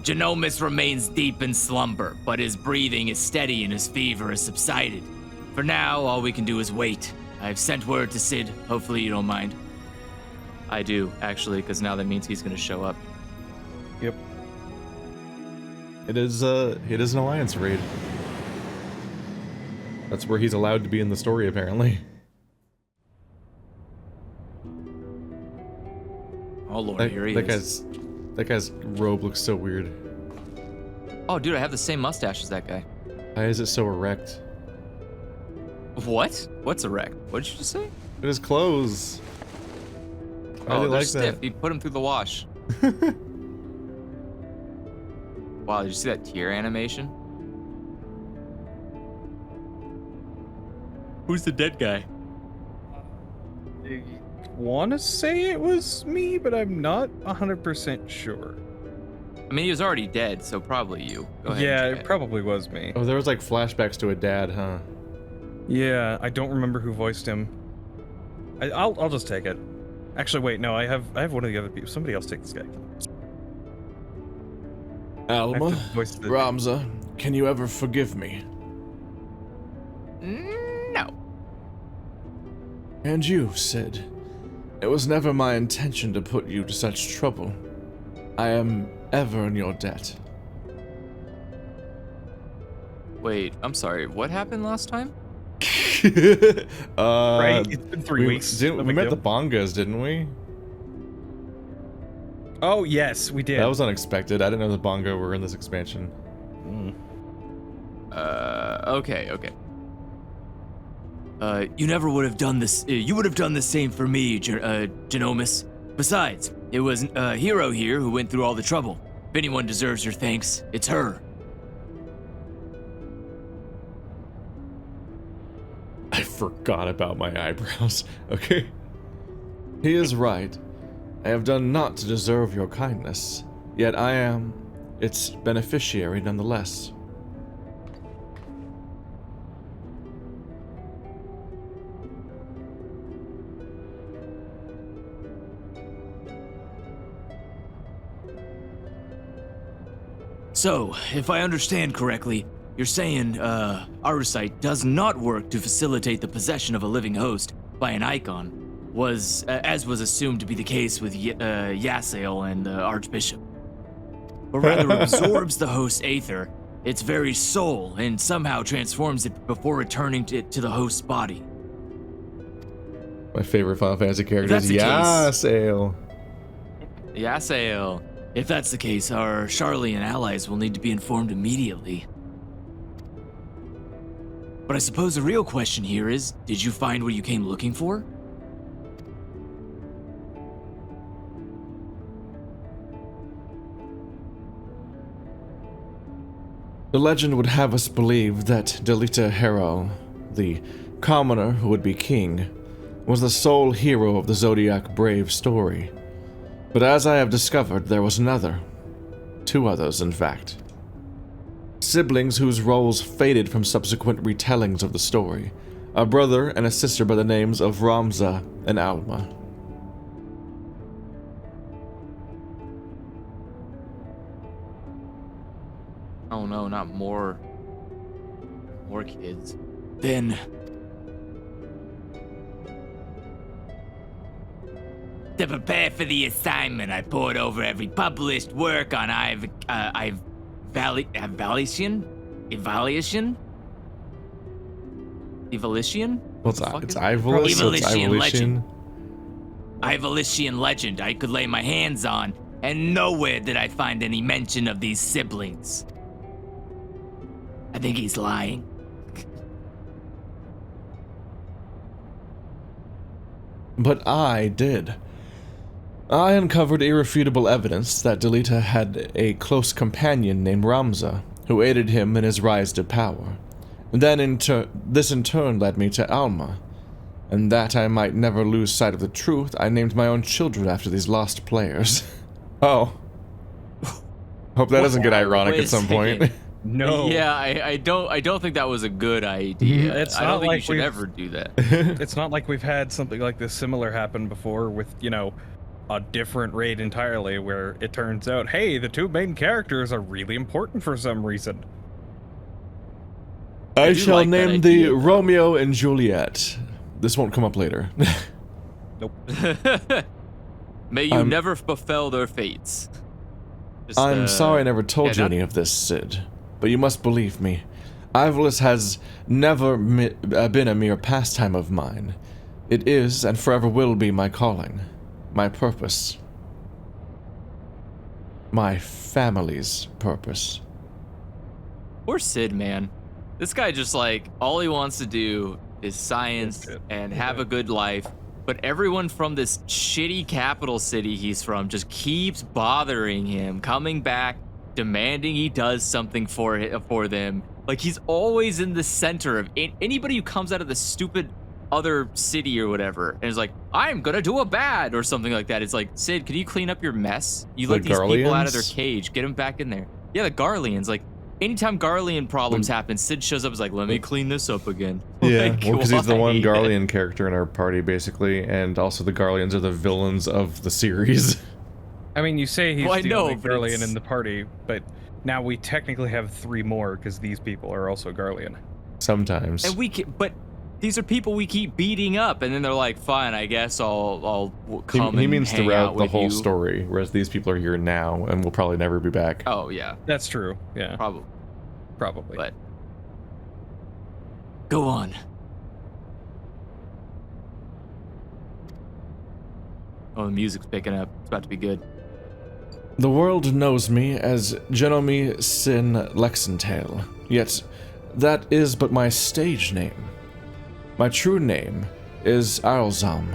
Genomus remains deep in slumber, but his breathing is steady and his fever has subsided. For now, all we can do is wait. I've sent word to Sid. Hopefully you don't mind. I do, actually, because now that means he's going to show up. Yep. It is an alliance raid. That's where he's allowed to be in the story, apparently. Oh lord, here he is. That guy's robe looks so weird. Oh dude, I have the same mustache as that guy. Why is it so erect? What? What's erect? What did you just say? His clothes. Why do they they're like stiff. that? He put them through the wash. Wow, did you see that tear animation? Who's the dead guy? I want to say it was me, but I'm not 100% sure. I mean, he was already dead, so probably you. Go ahead. Yeah, and it probably was me. Oh, there was like flashbacks to a dad, huh? Yeah, I don't remember who voiced him. I'll just take it. Actually, wait, no, I have one of the other people. Somebody else take this guy. Alma, voice the... Ramza, can you ever forgive me? No. And you, Sid. It was never my intention to put you to such trouble. I am ever in your debt. Wait, I'm sorry. What happened last time? Right, it's been 3 weeks. We met the Bongas, didn't we? Oh, yes, we did. That was unexpected. I didn't know the Bonga were in this expansion. Okay. You never would have done this. You would have done the same for me, Genomus. Besides, it was a hero here who went through all the trouble. If anyone deserves your thanks, it's her. I forgot about my eyebrows. Okay. He is right. I have done naught to deserve your kindness, yet I am its beneficiary nonetheless. So, if I understand correctly, you're saying, Arusite does not work to facilitate the possession of a living host by an icon, as was assumed to be the case with Yasael and the Archbishop, but rather absorbs the host's aether, its very soul, and somehow transforms it before returning it to the host's body. My favorite Final Fantasy character is Yasael. Yasael. If that's the case, our Charlian allies will need to be informed immediately. But I suppose the real question here is, did you find what you came looking for? The legend would have us believe that Delita Heral, the commoner who would be king, was the sole hero of the Zodiac Brave story. But as I have discovered, there was another. 2 others, in fact. Siblings whose roles faded from subsequent retellings of the story. A brother and a sister by the names of Ramza and Alma. Oh no, not more kids. Then... To prepare for the assignment, I pored over every published work on evaluation? What's that? It's Ivalish, so it's Ivalition. Ivalition legend I could lay my hands on, and nowhere did I find any mention of these siblings. I think he's lying. But I did. I uncovered irrefutable evidence that Delita had a close companion named Ramza, who aided him in his rise to power. Then this in turn led me to Alma, and that I might never lose sight of the truth, I named my own children after these lost players. Oh. Hope that doesn't get ironic at some point. No. Yeah, I don't think that was a good idea. I don't think you should ever do that. It's not like we've had something like this similar happen before with, a different raid entirely where it turns out, hey, the two main characters are really important for some reason. I do shall like that name the idea, though. Romeo and Juliet. This won't come up later. Nope. May you never befell their fates. Just, I'm sorry I never told you not- any of this, Sid. But you must believe me. Ivalice has never been a mere pastime of mine. It is, and forever will be, my calling. My purpose. My family's purpose. Poor Sid, man. This guy just like, all he wants to do is science and have a good life. But everyone from this shitty capital city he's from just keeps bothering him, coming back, demanding he does something for them. Like, he's always in the center of anybody who comes out of the stupid other city or whatever and is like, I'm gonna do a bad or something like that. It's like, Sid, can you clean up your mess? You let these people out of their Garleans? cage, get them back in there. Yeah, the Garleans. Like, anytime Garlean problems happen, Sid shows up and is like, let me clean this up again. Yeah, Like, well, because he's the one why? Garlean character in our party, basically, and also the Garleans are the villains of the series. I mean, you say he's Well, I the know, only but Garlean it's- in the party, but now we technically have 3 more because these people are also Garlean. Sometimes. And but these are people we keep beating up, and then they're like, "Fine, I guess I'll come." He and means hang throughout out the with whole you. story, whereas these people are here now and will probably never be back. Oh yeah, That's true. Yeah, probably. probably. But go on. Oh, the music's picking up. It's about to be good. The world knows me as Genomi Sin Lexentale, yet that is but my stage name. My true name is Arazlam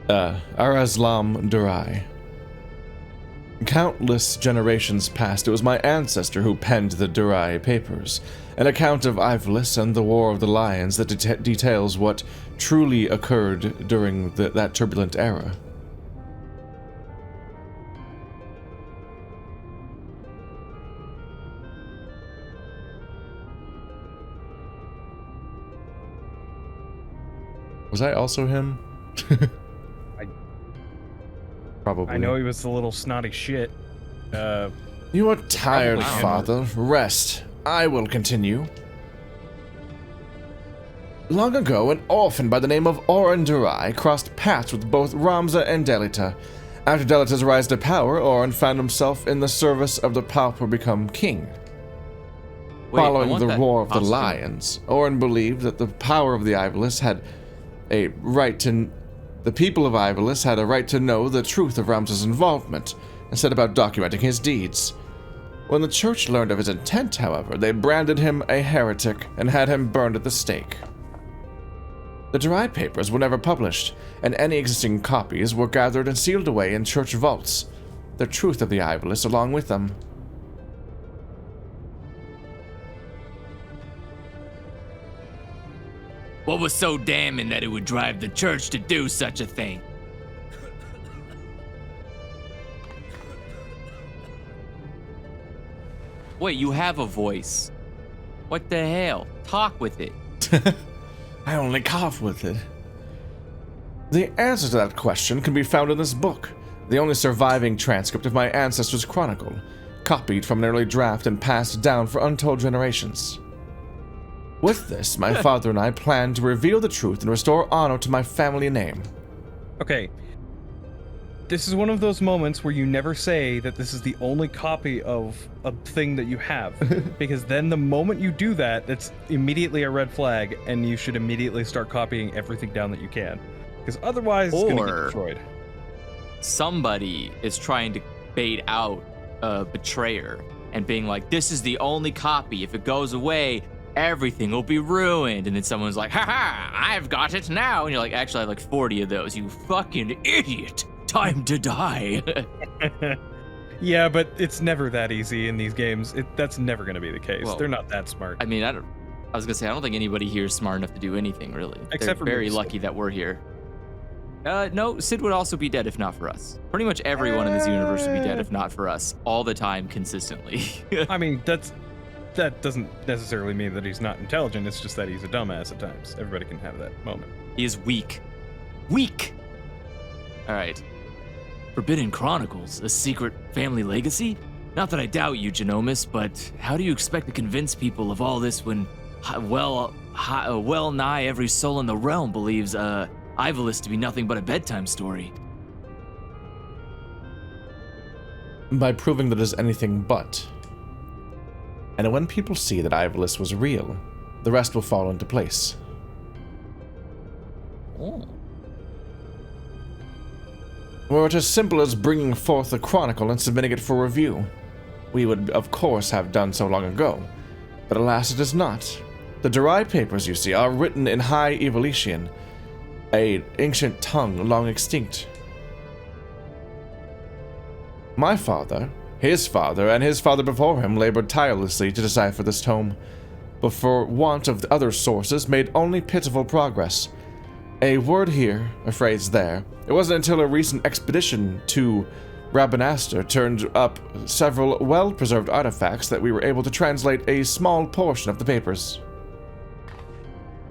Durai. Countless generations past, it was my ancestor who penned the Durai papers, an account of Ivalice and the War of the Lions that details what truly occurred during that turbulent era. Was I also him? Probably. I know he was the little snotty shit. You are tired, Probably him. father. Rest. I will continue. Long ago, an orphan by the name of Oren Durai crossed paths with both Ramza and Delita. After Delita's rise to power, Oren found himself in the service of the Pauper become king. Wait, I Following want the that War of the costume. Lions, Oren believed that the power of the Ivalice had a right to... The people of Ivalice had a right to know the truth of Ramza's involvement, and set about documenting his deeds. When the church learned of his intent, however, they branded him a heretic and had him burned at the stake. The Durai papers were never published, and any existing copies were gathered and sealed away in church vaults, the truth of the Ivalice along with them. What was so damning that it would drive the church to do such a thing? Wait, you have a voice. What the hell? Talk with it. I only cough with it. The answer to that question can be found in this book, the only surviving transcript of my ancestors' chronicle, copied from an early draft and passed down for untold generations. With this, my father and I plan to reveal the truth and restore honor to my family name. Okay. This is one of those moments where you never say that this is the only copy of a thing that you have. Because then the moment you do that, that's immediately a red flag, and you should immediately start copying everything down that you can. Because otherwise, it's going to get Or- destroyed. Somebody is trying to bait out a betrayer and being like, this is the only copy. If it goes away, everything will be ruined. And then someone's like, haha, I've got it now. And you're like, actually, I have like 40 of those, you fucking idiot. Time to die. Yeah, but it's never that easy in these games. That's never going to be the case. Well, They're not that smart. I mean, I was gonna say, I don't think anybody here is smart enough to do anything, really. Except They're for very me, Sid. lucky that we're here. No, Sid would also be dead if not for us. Pretty much everyone in this universe would be dead if not for us, all the time, consistently. I mean, that doesn't necessarily mean that he's not intelligent. It's just that he's a dumbass at times. Everybody can have that moment. He is weak. Weak! Alright. Forbidden Chronicles, a secret family legacy? Not that I doubt you, Genomus, but how do you expect to convince people of all this when, well nigh every soul in the realm believes Ivalice to be nothing but a bedtime story? By proving that it is anything but. And when people see that Ivalice was real, the rest will fall into place. Oh. Were it as simple as bringing forth a chronicle and submitting it for review, we would of course have done so long ago, but alas it is not. The Durai papers, you see, are written in High Evolutian, an ancient tongue long extinct. My father, his father, and his father before him labored tirelessly to decipher this tome, but for want of other sources made only pitiful progress. A word here, a phrase there. It wasn't until a recent expedition to Rabanastre turned up several well-preserved artifacts that we were able to translate a small portion of the papers.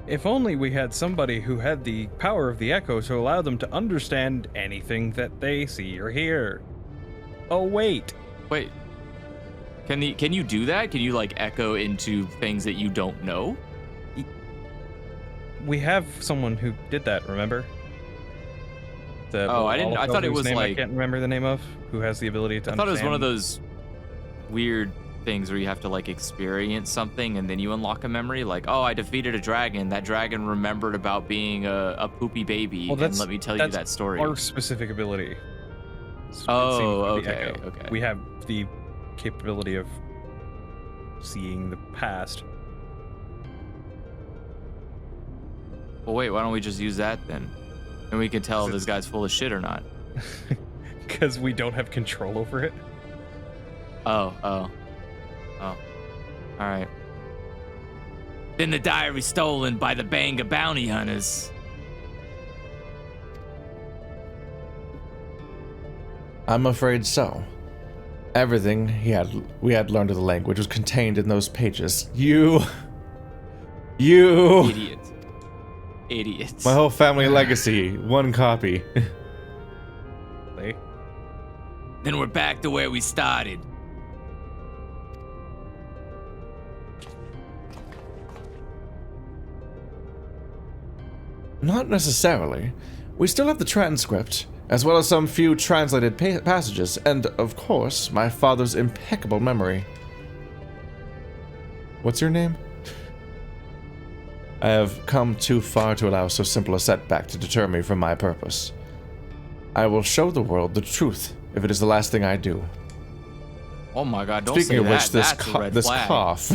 If only we had somebody who had the power of the echo to allow them to understand anything that they see or hear. Oh, wait. Wait. Can you do that? Can you, like, echo into things that you don't know? We have someone who did that, remember? I thought it was name like... I can't remember the name of, who has the ability to understand. I thought it was one of those weird things where you have to, like, experience something and then you unlock a memory. Like, oh, I defeated a dragon. That dragon remembered about being a poopy baby, and let me tell you that story. Our specific ability. Okay. We have the capability of seeing the past. Well, wait, why don't we just use that then? And we can tell if this guy's full of shit or not. Because we don't have control over it? Oh. Alright. Then the diary stolen by the Banga bounty hunters. I'm afraid so. Everything we had learned of the language was contained in those pages. You... Idiots. My whole family legacy, one copy. Then we're back to where we started. Not necessarily. We still have the transcript, as well as some few translated passages, and, of course, my father's impeccable memory. What's your name? I have come too far to allow so simple a setback to deter me from my purpose. I will show the world the truth if it is the last thing I do. Oh my god, don't Speaking say of that. which, this cough.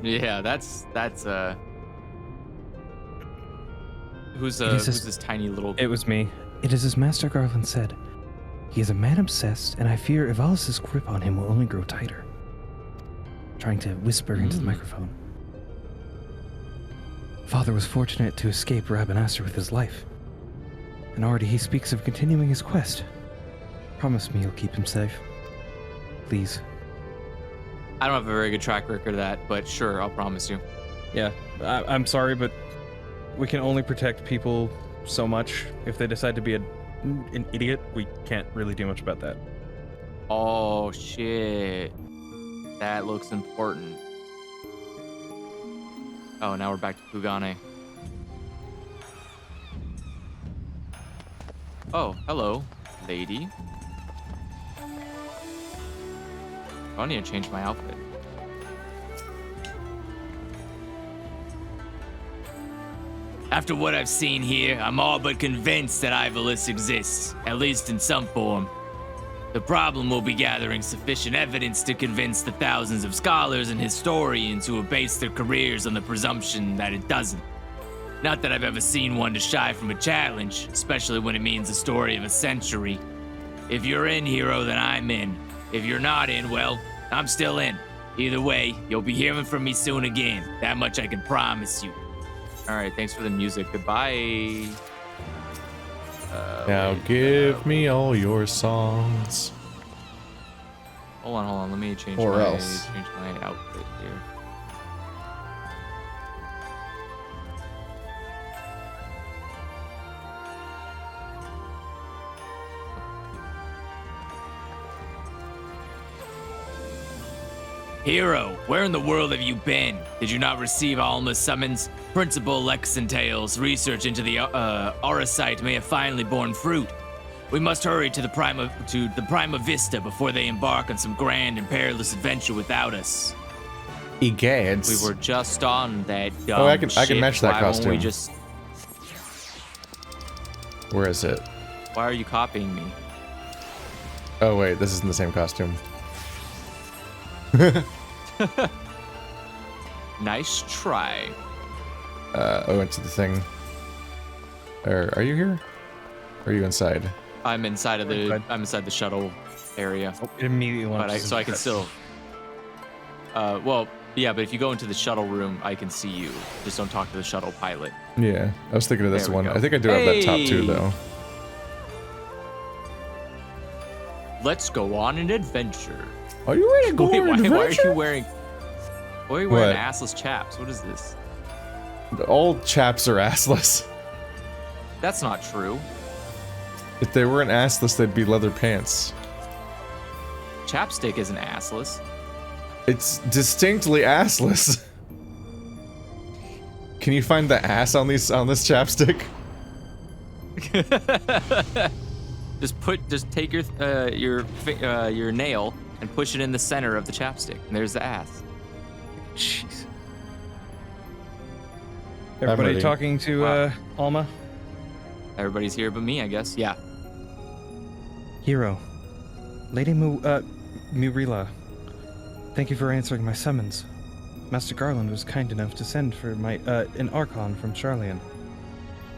Yeah, that's Who's this tiny little... It was me. It is as Master Garlean said. He is a man obsessed, and I fear Ivalice's grip on him will only grow tighter. Trying to whisper into the microphone. Father was fortunate to escape Rabanastre with his life. And already he speaks of continuing his quest. Promise me you'll keep him safe. Please. I don't have a very good track record of that, but sure, I'll promise you. Yeah, I'm sorry, but we can only protect people so much. If they decide to be an idiot, we can't really do much about that. Oh, shit. That looks important. Oh, now we're back to Kugane. Oh, hello, lady. I need to change my outfit. After what I've seen here, I'm all but convinced that Ivalice exists, at least in some form. The problem will be gathering sufficient evidence to convince the thousands of scholars and historians who have based their careers on the presumption that it doesn't. Not that I've ever seen one to shy from a challenge, especially when it means the story of a century. If you're in, hero, then I'm in. If you're not in, well, I'm still in. Either way, you'll be hearing from me soon again. That much I can promise you. Alright, thanks for the music. Goodbye. Now give me all your songs. Hold on. Let me change Or my else. outfit here. Hero, where in the world have you been? Did you not receive Alma's summons? Principal Lexentale's research into the Aurosite may have finally borne fruit. We must hurry to the Prima Vista before they embark on some grand and perilous adventure without us. Egads. We were just on that dumb I can ship. match that Why won't costume. we just... Where is it? Why are you copying me? Oh wait, this isn't the same costume. Nice try. I went to the thing. Are you here? Or are you inside? I'm inside of the Inside. I'm inside the shuttle area. It immediately But launches. I can still. Well, yeah, but if you go into the shuttle room, I can see you. Just don't talk to the shuttle pilot. Yeah, I was thinking of this There we one. go. I think I do have that top two Hey! though. Let's go on an adventure. Are you ready to go Wait, on an why are adventure? you wearing? Why are you wearing What? assless chaps? What is this? All chaps are assless. That's not true. If they weren't assless, they'd be leather pants. Chapstick isn't assless. It's distinctly assless. Can you find the ass on this chapstick? Just take your nail and push it in the center of the chapstick, and there's the ass. Jeez. Everybody ready. talking to Wow. Alma? Everybody's here but me, I guess. Yeah. Hero. Lady Murila. Thank you for answering my summons. Master Garland was kind enough to send for an Archon from Charlian.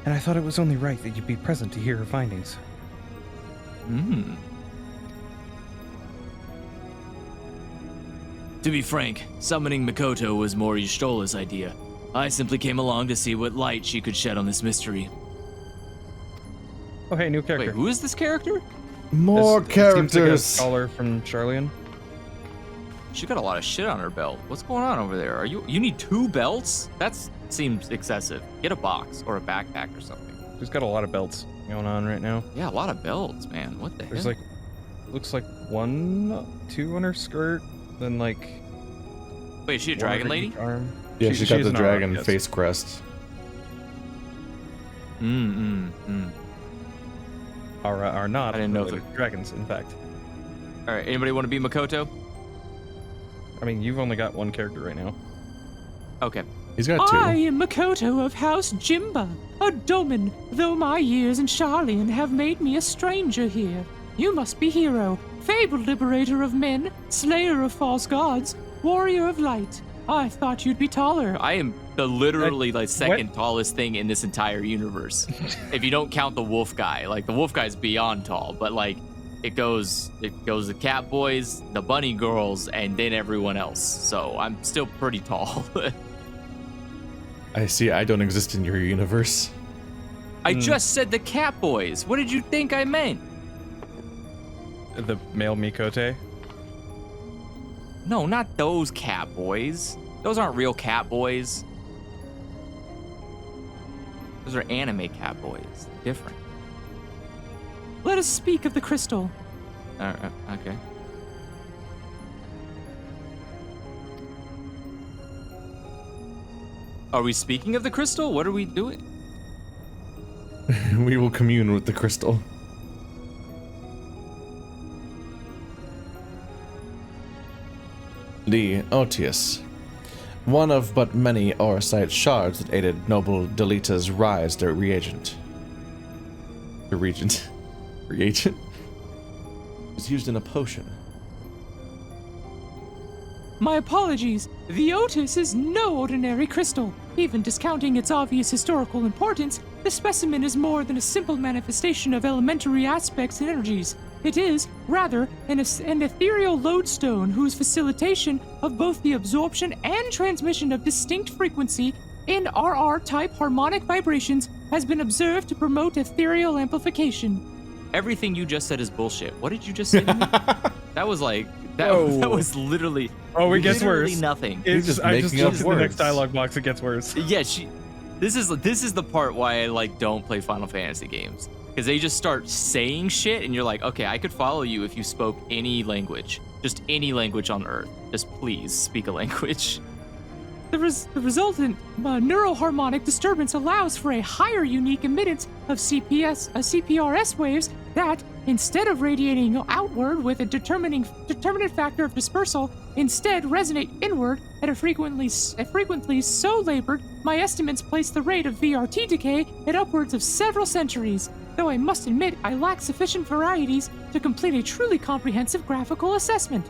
And I thought it was only right that you be present to hear her findings. To be frank, summoning Mikoto was more Y'shtola's idea. I simply came along to see what light she could shed on this mystery. Oh, hey, new Wait, character. who is this character? More Seems like a characters. scholar from Charlian. She got a lot of shit on her belt. What's going on over there? You need 2 belts? That seems excessive. Get a box or a backpack or something. She's got a lot of belts going on right now. Yeah, a lot of belts, man. What the There's hell? like, looks like 1, 2 on her skirt, then like. Wait, is she a one dragon under lady? each arm. Yeah, she's got she's the an dragon Archon, yes. face crest. Are not. I didn't know if related to dragons, in fact. All right, anybody want to be Mikoto? I mean, you've only got one character right now. Okay. He's got 2. I am Makoto of House Jimba, a domin, though my years in Charlian have made me a stranger here. You must be Hero, fabled liberator of men, slayer of false gods, warrior of light. I thought you'd be taller. I am the literally like second tallest thing in this entire universe. If you don't count the wolf guy. Like the wolf guy's beyond tall, but like it goes the cat boys, the bunny girls, and then everyone else. So I'm still pretty tall. I see. I don't exist in your universe. I just said the cat boys. What did you think I meant? The male Mikote. No, not those cat boys. Those aren't real cat boys. Those are anime cat boys. Different. Let us speak of the crystal. Okay. Are we speaking of the crystal? What are we doing? We will commune with the crystal. The Otius. One of but many Aurosite shards that aided noble Delita's rise to Reagent. Reagent? Is used in a potion. My apologies. The Otis is no ordinary crystal. Even discounting its obvious historical importance, the specimen is more than a simple manifestation of elementary aspects and energies. It is, rather, an ethereal lodestone whose facilitation of both the absorption and transmission of distinct frequency in RR-type harmonic vibrations has been observed to promote ethereal amplification. Everything you just said is bullshit. What did you just say to me? That was like that Whoa. was literally Oh, it gets literally worse. nothing. It's just I just making up looked at the next words. dialogue box. It gets worse. Yeah, this is the part why I like don't play Final Fantasy games. Because they just start saying shit and you're like, okay, I could follow you if you spoke any language. Just any language on Earth. Just please speak a language. The resultant neuroharmonic disturbance allows for a higher unique emittance of CPRS waves that, instead of radiating outward with a determinate factor of dispersal, instead resonate inward at a frequently so labored, my estimates place the rate of VRT decay at upwards of several centuries, though I must admit I lack sufficient varieties to complete a truly comprehensive graphical assessment.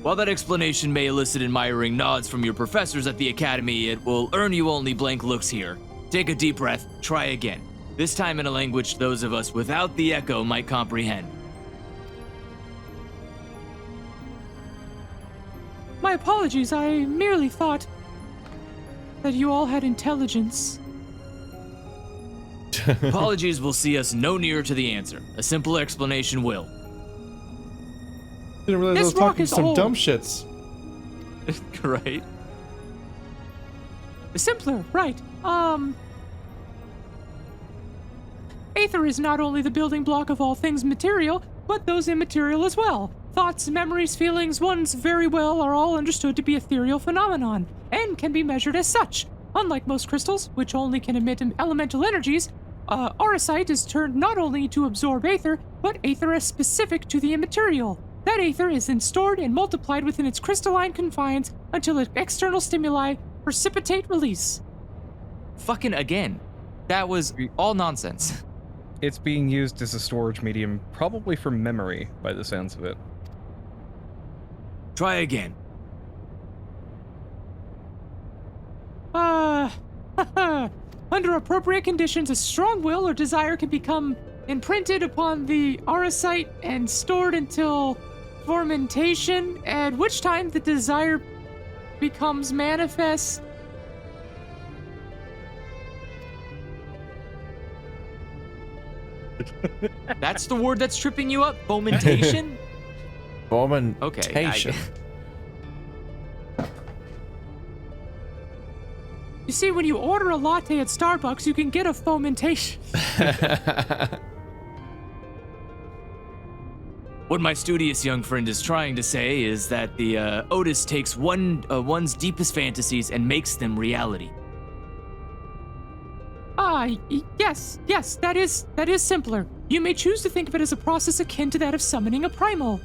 While that explanation may elicit admiring nods from your professors at the academy, it will earn you only blank looks here. Take a deep breath, try again. This time in a language those of us without the echo might comprehend. My apologies, I merely thought that you all had intelligence. Apologies will see us no nearer to the answer. A simple explanation will. Didn't realize I This was talking rock is some old. dumb shits. Right? Simpler, right. Aether is not only the building block of all things material, but those immaterial as well. Thoughts, memories, feelings, ones very well are all understood to be ethereal phenomenon, and can be measured as such. Unlike most crystals, which only can emit elemental energies, aurosite is turned not only to absorb aether, but aether is specific to the immaterial. That aether is then stored and multiplied within its crystalline confines until external stimuli precipitate release. Fucking again. That was all nonsense. It's being used as a storage medium, probably for memory, by the sounds of it. Try again. Under appropriate conditions, a strong will or desire can become imprinted upon the aurosite and stored until fermentation, at which time the desire becomes manifest. That's the word that's tripping you up? Fomentation? Fomentation. You see, when you order a latte at Starbucks, you can get a fomentation. What my studious young friend is trying to say is that the Otis takes one's deepest fantasies and makes them reality. Yes, that is simpler. You may choose to think of it as a process akin to that of summoning a primal.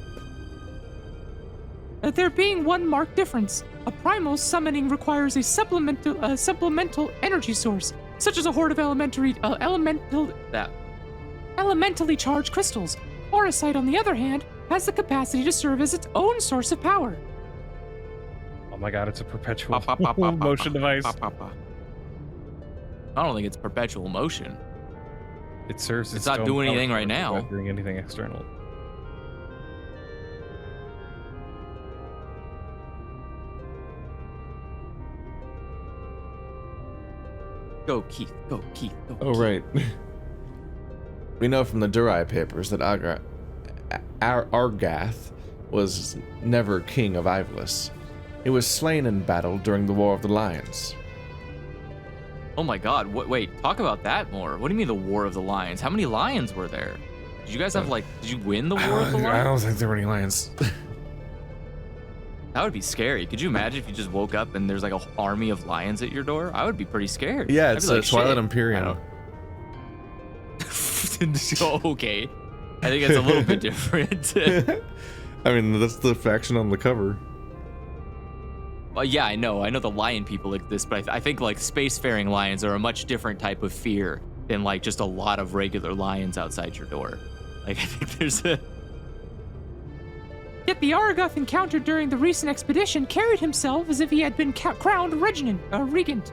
There being one marked difference. A primal summoning requires a supplemental energy source, such as a horde of elementally charged crystals. Aurosite, on the other hand, has the capacity to serve as its own source of power. Oh my god, it's a perpetual motion device. I don't think it's perpetual motion. It serves It's its not own doing power anything right without now. doing anything external. Go, Keith. Go, Keith. Go, Oh, Keith. right. We know from the Durai papers that Argath was never king of Ivelis. He was slain in battle during the War of the Lions. Oh my god. Wait, talk about that more. What do you mean the War of the Lions? How many lions were there? Did you guys have, did you win the War of the I Lions? don't think there were any lions. That would be scary. Could you imagine if you just woke up and there's like an army of lions at your door? I would be pretty scared. Yeah, I'd it's be a like, Twilight "Shit." Imperium. Okay. I think that's a little bit different. I mean, that's the faction on the cover. Well, yeah, I know the lion people exist, but I think like spacefaring lions are a much different type of fear than like just a lot of regular lions outside your door. Like I think there's a... Yet the Argoth encountered during the recent expedition carried himself as if he had been crowned regent. Regent.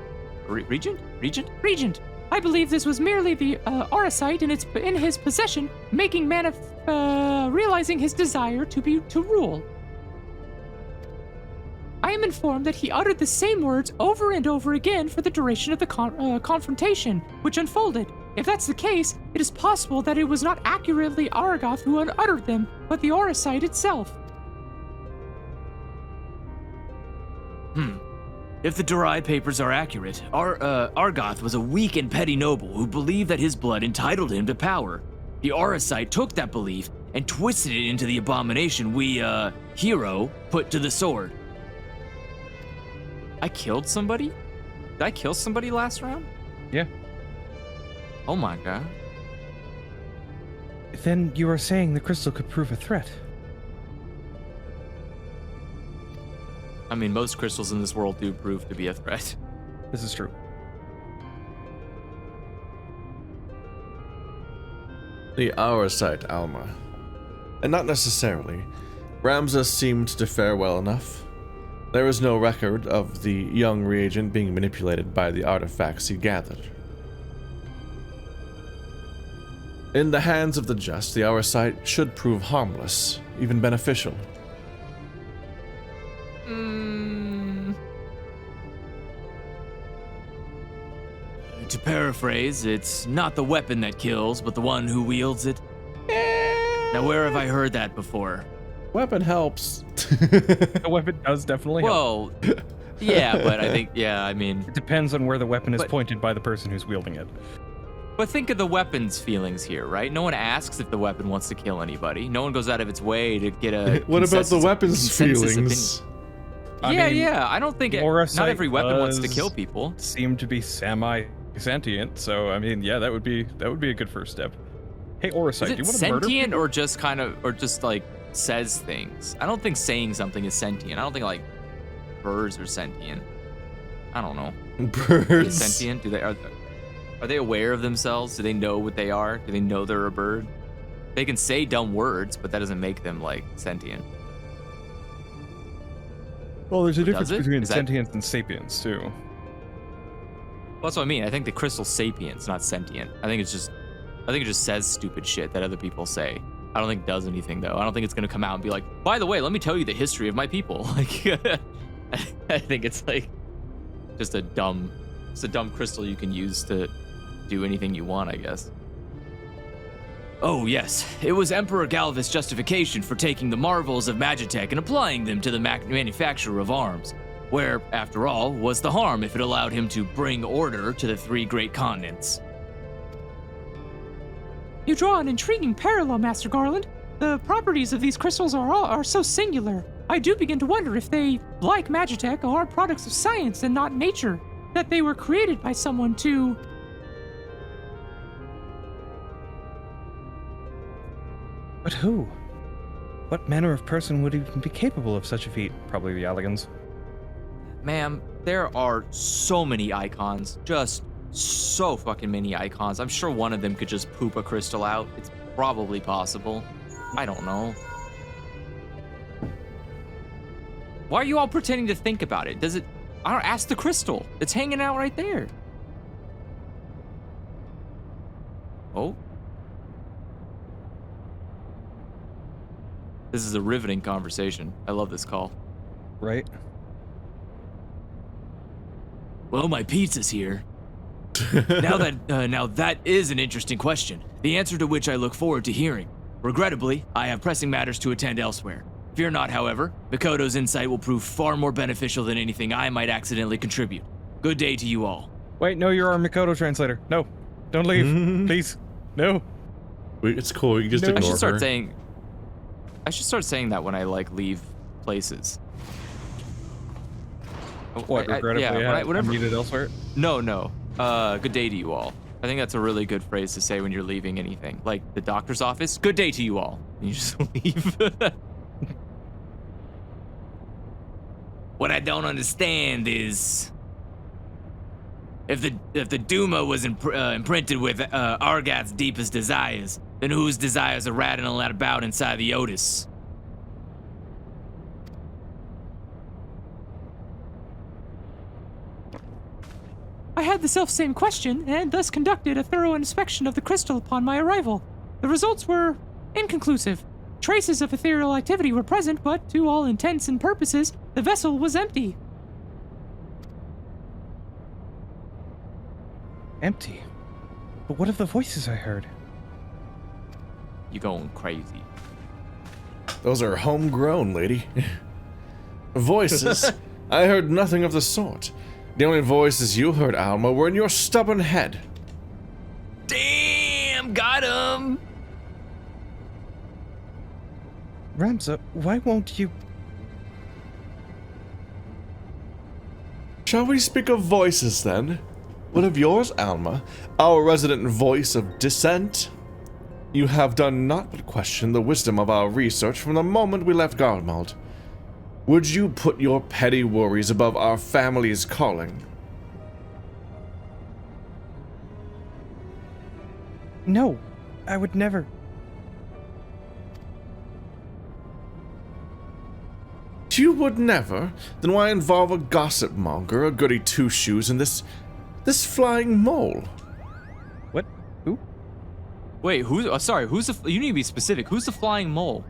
I believe this was merely the aurosite in his possession, realizing his desire to rule. I am informed that he uttered the same words over and over again for the duration of the confrontation, which unfolded. If that's the case, it is possible that it was not accurately Argoth who uttered them, but the aurosite itself. If the Durai papers are accurate, Argoth was a weak and petty noble who believed that his blood entitled him to power. the Auracite took that belief and twisted it into the abomination we, hero, put to the sword. I killed somebody? Did I kill somebody last round? Yeah. Oh my god. Then you are saying the crystal could prove a threat. I mean, most crystals in this world do prove to be a threat. This is true. The Auracite, Alma. And not necessarily. Ramza seemed to fare well enough. There is no record of the young reagent being manipulated by the artifacts he gathered. In the hands of the just, the Auracite should prove harmless, even beneficial. To paraphrase, it's not the weapon that kills, but the one who wields it. Now, where have I heard that before? Weapon helps. The weapon does definitely help. Well, yeah, but I think, I mean... It depends on where the weapon is But- pointed by the person who's wielding it. But think of the weapon's feelings here, right? No one asks if the weapon wants to kill anybody. No one goes out of its way to get a What about the consensus- weapon's consensus feelings? opinion. I mean, I don't think Auracite not every weapon wants to does kill people. Seem to be semi-sentient, so I mean, yeah, that would be a good first step. Hey, Auracite, Is do it you want to murder sentient people? or just like says things? I don't think saying something is sentient. I don't think like birds are sentient. I don't know. Is Birds. sentient? Are they aware of themselves? Do they know what they are? Do they know they're a bird? They can say dumb words, but that doesn't make them like sentient. Well, there's a Or difference does it? between Is that- sentience and sapience too. Well, that's what I mean. I think the crystal's sapient's not sentient. I think it just says stupid shit that other people say. I don't think it does anything though. I don't think it's gonna come out and be like, by the way, let me tell you the history of my people. Like, I think it's like just a dumb crystal you can use to do anything you want, I guess. Oh yes, it was Emperor Galvus' justification for taking the marvels of Magitech and applying them to the manufacture of arms. Where, after all, was the harm if it allowed him to bring order to the three great continents? You draw an intriguing parallel, Master Garland. The properties of these crystals are so singular. I do begin to wonder if they, like Magitech, are products of science and not nature. That they were created by someone to... But who? What manner of person would even be capable of such a feat? Probably the elegans. Ma'am, there are so many icons. Just so fucking many icons. I'm sure one of them could just poop a crystal out. It's probably possible. I don't know. Why are you all pretending to think about it? I don't ask the crystal. It's hanging out right there. Oh. This is a riveting conversation. I love this call. Right? Well, my pizza's here. Now that is an interesting question, the answer to which I look forward to hearing. Regrettably, I have pressing matters to attend elsewhere. Fear not, however, Mikoto's insight will prove far more beneficial than anything I might accidentally contribute. Good day to you all. Wait, no, you're our Mikoto translator. No, don't leave, please. No. It's cool. You can just No. I ignore should start her. saying. I should start saying that when I like leave places. What? Regrettably, whenever. I'm needed elsewhere. No. Good day to you all. I think that's a really good phrase to say when you're leaving anything. Like the doctor's office. Good day to you all. And you just leave. What I don't understand is if the Duma was imprinted with Argath's deepest desires, then whose desires are rattling about inside the Otis? I had the self-same question, and thus conducted a thorough inspection of the crystal upon my arrival. The results were inconclusive. Traces of ethereal activity were present, but to all intents and purposes, the vessel was empty. Empty. But what of the voices I heard? You going crazy. Those are homegrown, lady. Voices? I heard nothing of the sort. The only voices you heard, Alma, were in your stubborn head. Damn, got him! Ramza, why won't you... Shall we speak of voices then? What of yours, Alma, our resident voice of dissent? You have done naught but question the wisdom of our research from the moment we left Garlemald. Would you put your petty worries above our family's calling? No, I would never. You would never? Then why involve a gossip monger, a goody two-shoes, and this flying mole? What? Who? Wait, who's? Oh, sorry, who's the? You need to be specific. Who's the flying mole?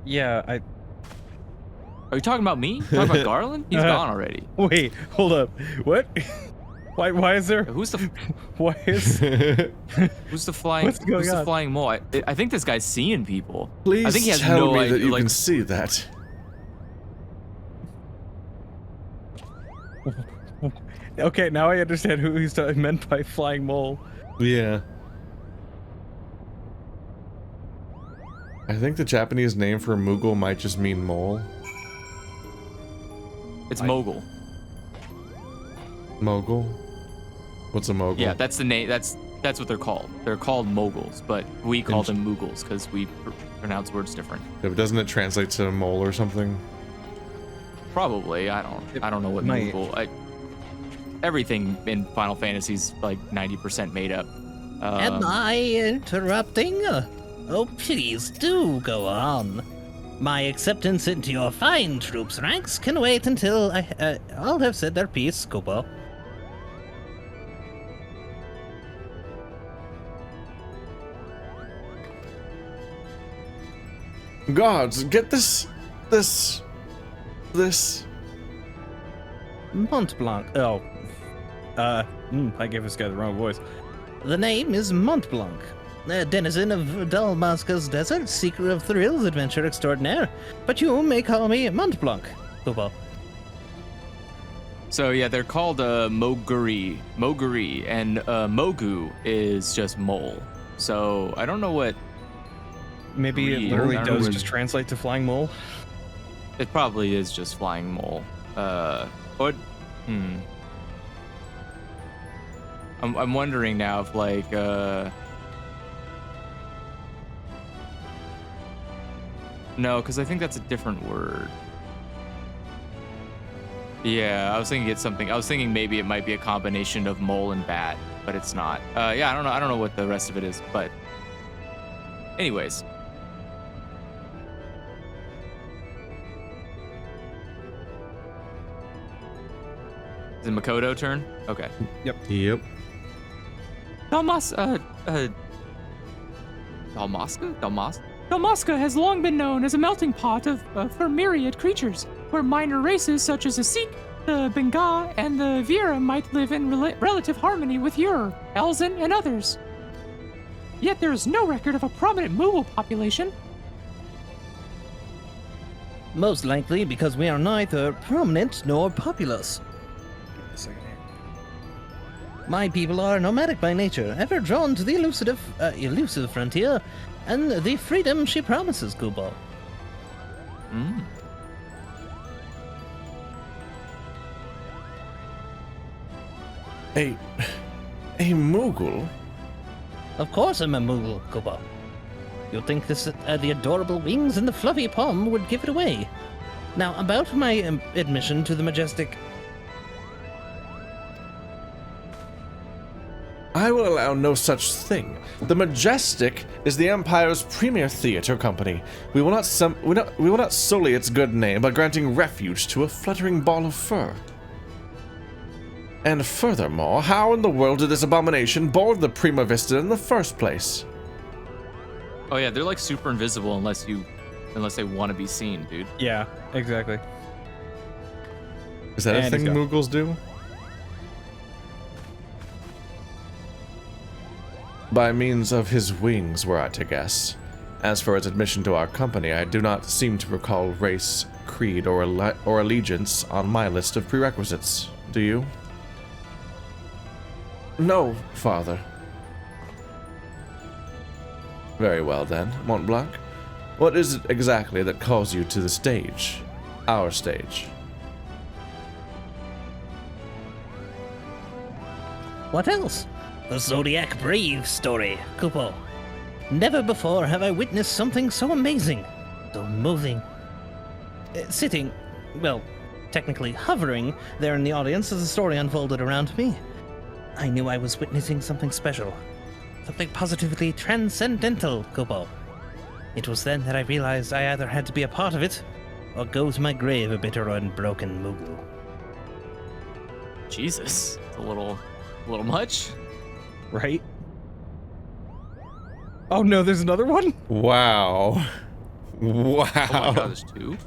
Yeah, Are you talking about me? Talking about Garland? He's gone already. Wait, hold up. What? Why is there... Who's the? Why is... Who's the flying? What's going who's the on? flying mole? I think this guy's seeing people. Please I think he has tell no me idea, that you like, can see that. Okay, now I understand who he's meant by flying mole. Yeah. I think the Japanese name for Moogle might just mean mole. It's Mogul. Mogul? What's a mogul? Yeah, that's the name. That's what they're called. They're called moguls, but we call them Moogles because we pronounce words different. Yeah, but doesn't it translate to mole or something? Probably. I don't know what might. Moogle. Everything in Final Fantasy's like 90% made up. Am I interrupting? Oh, please do go on. My acceptance into your fine troops ranks can wait until all have said their piece, Kubo. Guards, get this. Mont Blanc. Oh. I gave this guy the wrong voice. The name is Mont Blanc, a denizen of Dalmasca's desert, seeker of thrills, adventure extraordinaire. But you may call me Mont Blanc, Kubo. So yeah, they're called Moguri, and Mogu is just mole. So I don't know what. Maybe it Green. literally I don't know does what- just translate to flying mole. It probably is just flying mole. I'm wondering now if like no, because I think that's a different word. Yeah, I was thinking it's something. I was thinking maybe it might be a combination of mole and bat, but it's not. Yeah, I don't know. I don't know what the rest of it is, but anyways. Is it Makoto turn? Okay. Yep. Dalmasca has long been known as a melting pot for myriad creatures, where minor races such as the Sikh, the Benga, and the Vira might live in relative harmony with Ur, Elzen, and others. Yet there is no record of a prominent Moogle population. Most likely because we are neither prominent nor populous. My people are nomadic by nature, ever drawn to the elusive frontier, and the freedom she promises, Kubo. A Moogle? Of course I'm a Moogle, Kubo. You'd think the adorable wings and the fluffy palm would give it away. Now, about my admission to the majestic... I will allow no such thing. The Majestic is the Empire's premier theater company. We will not sully its good name by granting refuge to a fluttering ball of fur. And furthermore, how in the world did this abomination board the Prima Vista in the first place? Oh yeah, they're like super invisible unless they want to be seen, dude. Yeah, exactly. Is that And a thing he's gone. Moogles do? By means of his wings, were I to guess. As for his admission to our company, I do not seem to recall race, creed, or allegiance on my list of prerequisites. Do you? No, father. Very well then, Mont Blanc. What is it exactly that calls you to the stage? Our stage. What else? The Zodiac Brave story, Kupo. Never before have I witnessed something so amazing, so moving. Sitting, well, technically hovering there in the audience as the story unfolded around me, I knew I was witnessing something special. Something positively transcendental, Kupo. It was then that I realized I either had to be a part of it, or go to my grave a bitter and broken Moogle. Jesus, it's a little much. Right? Oh no, there's another one? Wow. Wow. Oh my god, there's two.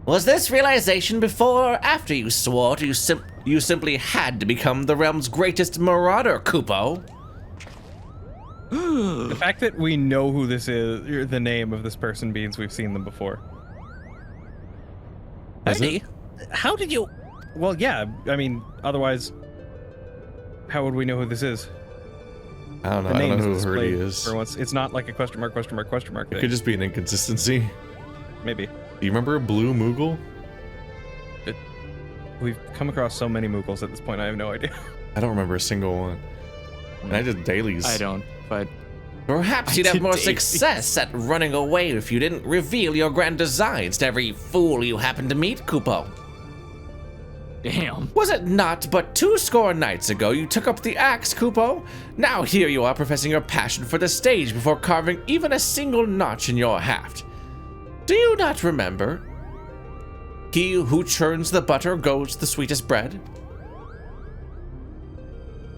Was this realization before or after you swore you simply had to become the realm's greatest marauder, Kupo? The fact that we know who this is, or the name of this person means we've seen them before. Eddie, how did you... Well, yeah, I mean, otherwise, how would we know who this is? I don't know. The I don't name know who is Hurdy displayed is. for once. It's not like a question mark It thing. could just be an inconsistency. Maybe. Do you remember Blue Moogle? We've come across so many Moogles at this point, I have no idea. I don't remember a single one. And I did dailies. I don't, but Perhaps you'd have more success at running away if you didn't reveal your grand designs to every fool you happened to meet, Kupo. damn. Was it not but 2 nights ago you took up the axe, Kupo? Now here you are professing your passion for the stage before carving even a single notch in your haft. Do you not remember? He who churns the butter goes the sweetest bread.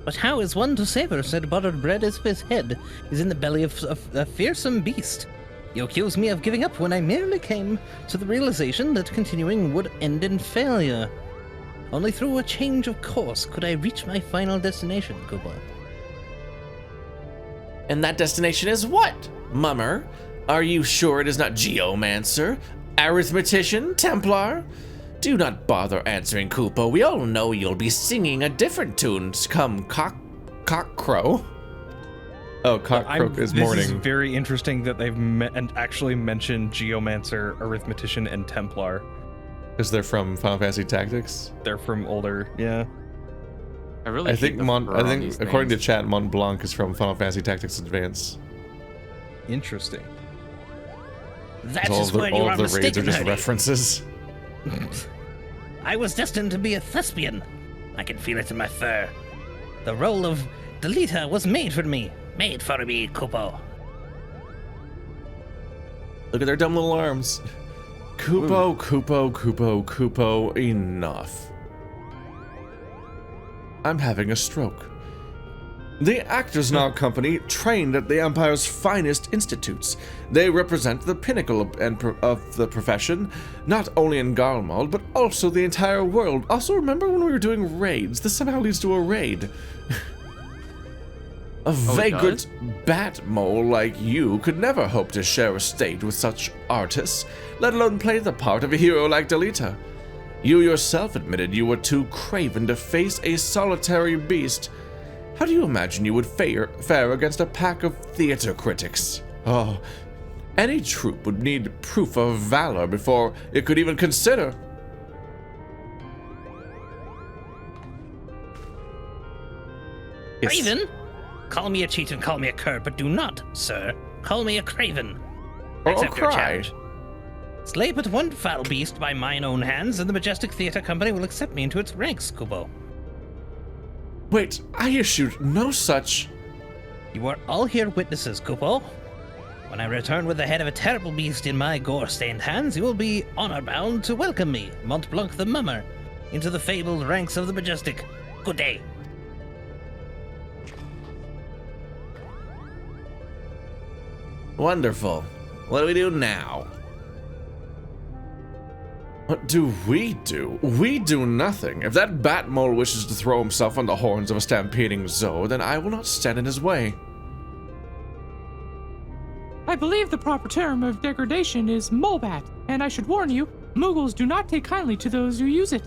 But how is one to savor said buttered bread as if his head is in the belly of a fearsome beast? You accuse me of giving up when I merely came to the realization that continuing would end in failure. Only through a change of course could I reach my final destination, Kupo. And that destination is what, Mummer? Are you sure it is not Geomancer, Arithmetician, Templar? Do not bother answering, Kupo. We all know you'll be singing a different tune come cockcrow. Oh, Cockcroak is morning. This is very interesting that they've actually mentioned Geomancer, Arithmetician, and Templar. Because they're from Final Fantasy Tactics. They're from older, yeah. I really. I think these according to names. chat, Mont Blanc is from Final Fantasy Tactics Advance. Interesting. That all is of the, where you all are of the raids are mistaken, just Hurdy. references. I was destined to be a thespian. I can feel it in my fur. The role of Delita was made for me. Made for me, Kupo. Look at their dumb little arms. Kupo, Kupo, Kupo, Kupo, enough. I'm having a stroke. The Actors Now Company trained at the Empire's finest institutes. They represent the pinnacle of the profession, not only in Garlemald, but also the entire world. Also, remember when we were doing raids? This somehow leads to a raid. A vagrant bat mole like you could never hope to share a stage with such artists, let alone play the part of a hero like Delita. You yourself admitted you were too craven to face a solitary beast. How do you imagine you would fare against a pack of theater critics? Oh, any troop would need proof of valor before it could even consider. Craven? Call me a cheat and call me a cur, but do not, sir, call me a craven. Or Accept your cry. challenge. Slay but one foul beast by mine own hands, and the Majestic Theatre Company will accept me into its ranks, Kupo. Wait, I issued no such... You are all here witnesses, Kupo. When I return with the head of a terrible beast in my gore-stained hands, you will be honor-bound to welcome me, Mont Blanc the Mummer, into the fabled ranks of the Majestic. Good day. Wonderful. What do we do now? What do? We do nothing. If that bat mole wishes to throw himself on the horns of a stampeding zoo, then I will not stand in his way. I believe the proper term of degradation is molebat, and I should warn you, Moogles do not take kindly to those who use it.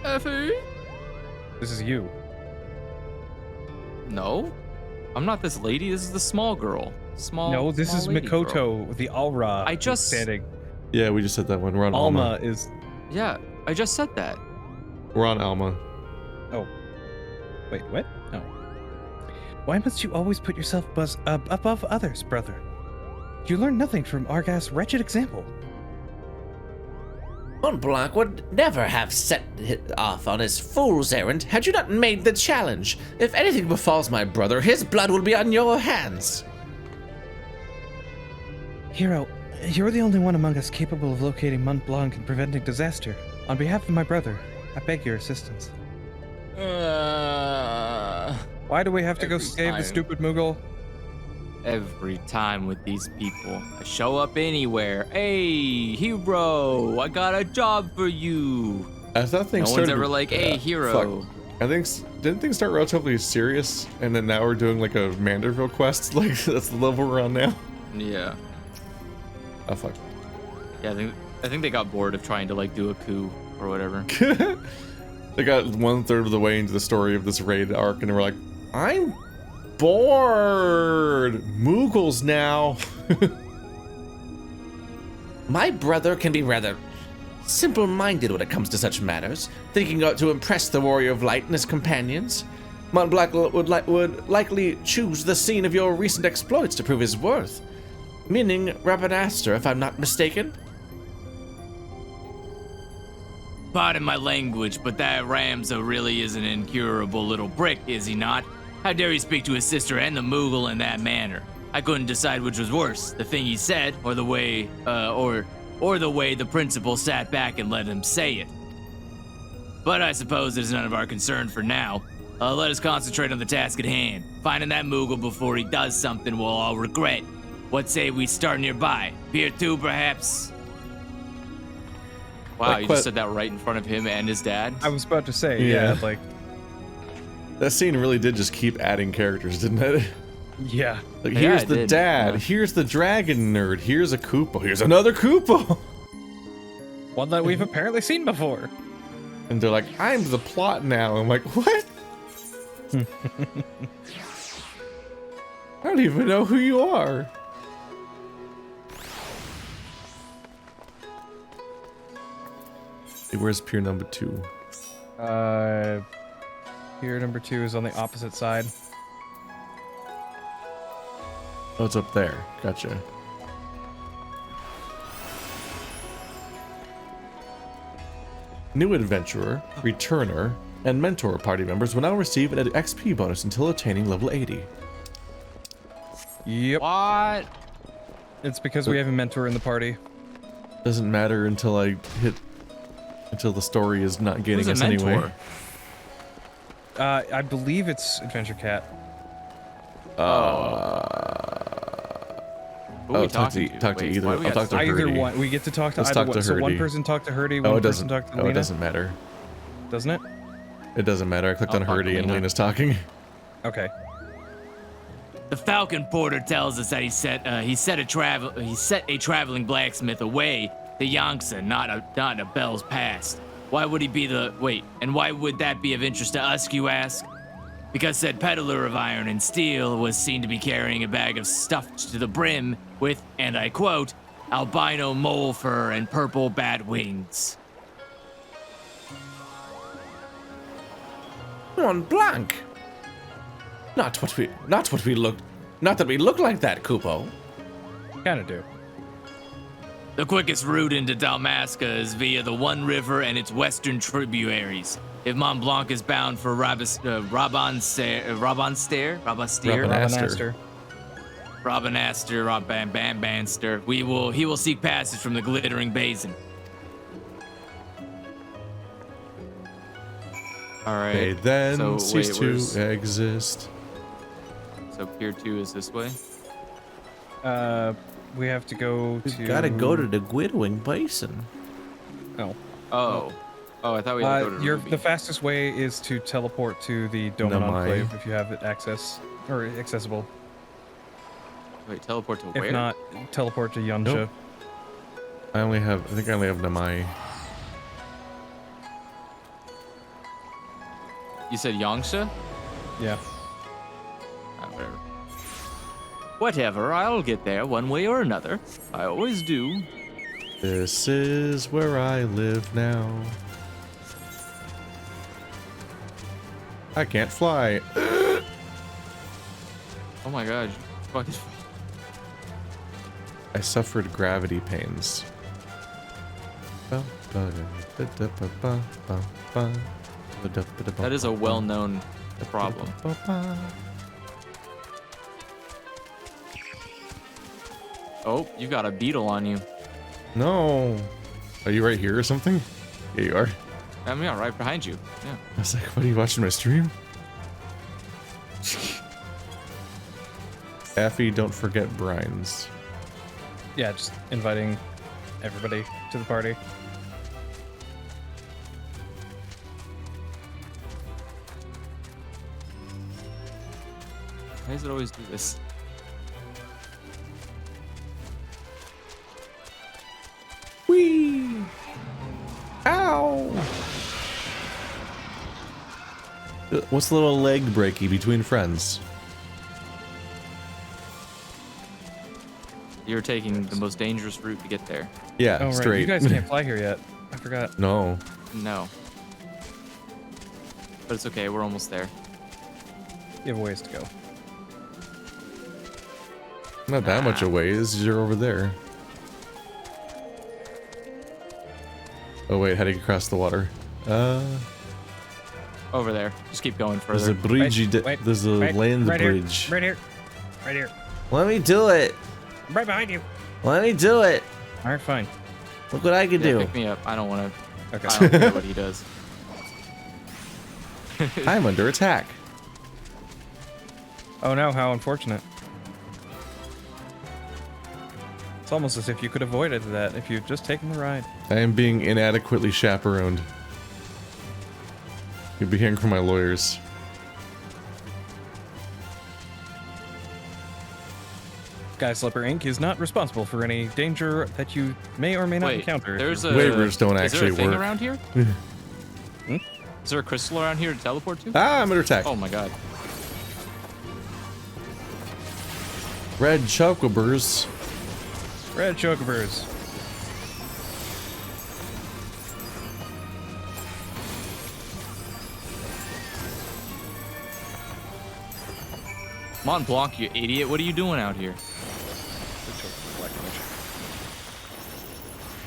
Effie? This is you. No, I'm not this lady. This is the small girl. No, this small is lady girl. Mikoto, the Aura. I just- standing. Yeah, we just said that one. We're on Alma Alma. is. Yeah, I just said that. We're on Alma. Oh. Wait, what? Oh. Why must you always put yourself above others, brother? You learn nothing from Argas' wretched example. Mont Blanc would never have set off on his fool's errand had you not made the challenge. If anything befalls my brother, his blood will be on your hands. Hero, you're the only one among us capable of locating Mont Blanc and preventing disaster. On behalf of my brother, I beg your assistance. Why do we have to go Every save the time. stupid Moogle? Every time with these people, I show up anywhere. Hey, hero, I got a job for you. As that thing No one's started, ever like, hey, hero. Fuck. I think didn't things start relatively serious, and then now we're doing like a Manderville quest. Like that's the level we're on now. Yeah. Oh fuck. Yeah, I think they got bored of trying to like do a coup or whatever. They got 1/3 of the way into the story of this raid arc, and we're like, I'm bored. Moogles now. My brother can be rather simple-minded when it comes to such matters, thinking to impress the Warrior of Light and his companions. Mont Blanc would likely choose the scene of your recent exploits to prove his worth. Meaning Rabanaster, if I'm not mistaken. Pardon my language, but that Ramza really is an incurable little brick, is he not? How dare he speak to his sister and the Moogle in that manner? I couldn't decide which was worse, the thing he said, or the way, or the way the principal sat back and let him say it. But I suppose it is none of our concern for now. Let us concentrate on the task at hand, finding that Moogle before he does something we'll all regret. What say we start nearby? Pier 2, perhaps? Wow, Like you what- just said that right in front of him and his dad? I was about to say, Yeah. yeah, like, That scene really did just keep adding characters, didn't it? yeah. Like Yeah, here's it the did, dad, yeah. here's the dragon nerd, here's a Koopa, here's another Koopa. One that we've apparently seen before. And they're like, I'm the plot now. I'm like, what? I don't even know who you are. Hey, where's pier number 2? Here, number 2 is on the opposite side. Oh, it's up there. Gotcha. New adventurer, returner, and mentor party members will now receive an XP bonus until attaining level 80. Yep. What? It's because we have a mentor in the party. Doesn't matter until I hit, until the story is not getting Who's us a mentor? anyway. I believe it's Adventure Cat. Who are we talking to? talk to Wait, either. why do we I'll have talk to Either Herdy. one. We get to talk to Let's either talk to one. So one Herdy. person talk to Herdy, Oh, one it person doesn't. talk to Oh, Lena. it doesn't matter. Doesn't it? It doesn't matter. I clicked I'll on talk to Herdy and Lena. Lena's talking. Okay. The Falcon Porter tells us that he set a traveling blacksmith away to Yangtze, not a Bell's past. Why would he be and why would that be of interest to us, you ask? Because said peddler of iron and steel was seen to be carrying a bag of stuff to the brim with, and I quote, albino mole fur and purple bat wings. Mont Blanc. Not that we look like that, Kupo. Kinda do. The quickest route into Dalmasca is via the One River and its western tributaries. If Mont Blanc is bound for Rabanaster, he will seek passage from the Glittering Basin. All right. They then so, cease where's- to exist. So Pier 2 is this way? We have to go to. Gotta go to the Glittering Basin. Oh. Oh, I thought we had to go to Ruby. The fastest way is to teleport to the Doman Namai. Enclave if you have it accessible. Wait, teleport to If where? not, teleport to Yamcha. Nope. I think I only have Namai. You said Yangsha? Yeah. Whatever. Whatever, I'll get there one way or another. I always do. This is where I live now. I can't fly. Oh my god. Fucking. I suffered gravity pains. That is a well-known problem. Oh, you got a beetle on you. No. Are you right here or something? Yeah, you are. I'm right behind you. Yeah. I was like, what, are you watching my stream? Effie, don't forget brines. Yeah, just inviting everybody to the party. Why does it always do this? Whee! Ow! What's the little leg breaky between friends? You're taking the most dangerous route to get there. Yeah, Oh, right. straight. You guys can't fly here yet. I forgot. No. No. But it's okay, we're almost there. You have a ways to go. Not that much away, you're over there. Oh wait, how do you cross the water? Over there. Just keep going There's further. a bridge. There's a land right bridge. Here, right here. Right here. Let me do it. Right behind you. Let me do it. All right, fine. Look what I can Yeah, do. pick me up. I don't want to. Okay. I don't care what he does. I'm under attack. Oh no, how unfortunate. It's almost as if you could have avoided that if you'd just taken the ride. I am being inadequately chaperoned. You'll be hearing from my lawyers. Sky Slipper Inc. is not responsible for any danger that you may or may not Wait, encounter. there's a Waivers don't is actually there a thing work. around here? Is there a crystal around here to teleport to? Ah, I'm under attack. Oh my god. Red chocobers. Red chocobers. Mont Blanc, you idiot. What are you doing out here?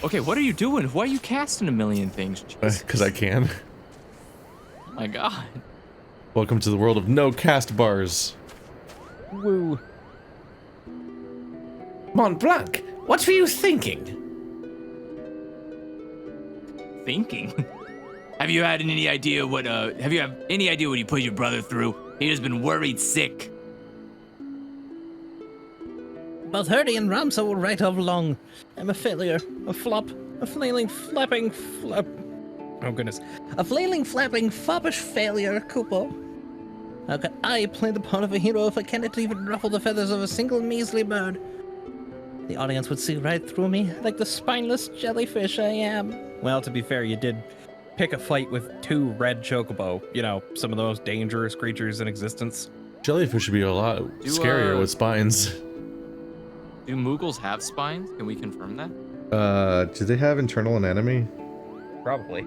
Okay, what are you doing? Why are you casting a million things? Because I can. Oh my god. Welcome to the world of no cast bars. Woo. Mont Blanc, what were you thinking? Thinking? Have you had any idea what, have you had any idea what you put your brother through? He has been worried sick. Both Hurdy and Ramsa were right all along. I'm a failure, a flop, a flailing, flapping, Oh goodness. a flailing, flapping, foppish failure, Kupo. How could I play the part of a hero if I cannot even ruffle the feathers of a single measly bird? The audience would see right through me, like the spineless jellyfish I am. Well, to be fair, you did pick a fight with 2 red chocobo. You know, some of the most dangerous creatures in existence. Jellyfish should be a lot scarier with spines. Do Moogles have spines? Can we confirm that? Do they have internal anatomy? Probably.